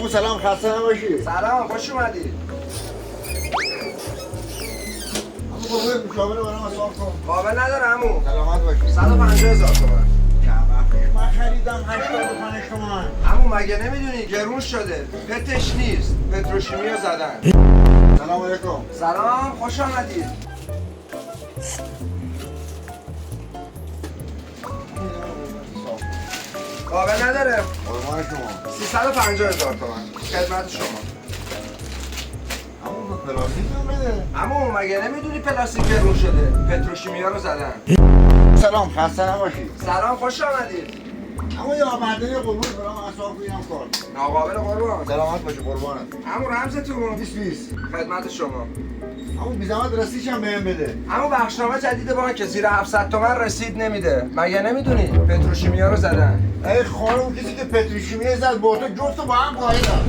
همون سلام خسته نباشی. سلام خوش اومدی. همون قربون مشاوره برام حساب کن. قابل نداره عمو. سلامت باشی. 150,000 تومان. چند وقت پیش من خریدم 85 تومن. عمو مگه نمیدونی گرون شده. پتش نیست. پتروشیمی رو زدن. سلام علیکم. سلام خوش آمدید. قابل نداره. قربان شما. 350,000 تومان. خدمت شما. همون پلاستیک هم بده. عمو مگه نمیدونی پلاستیک گرون شده. پتروشیمی رو زدن. سلام خسته نباشی. سلام خوش آمدید. همون یا مردنی قربون برام حساب کنم کار. ناقابل قربان. سلامت باشی قربانت. عمو رمزتون 20 خدمت شما. همون بی زحمت رسیدش هم بهم بده. اما بخشنامه جدید بانک زیر 700 تومن رسید نمیده. مگه نمیدونی پتروشیمیا رو زدن. ای خانم کسی که پتروشیمی زد با تو جفت با هم قایدم.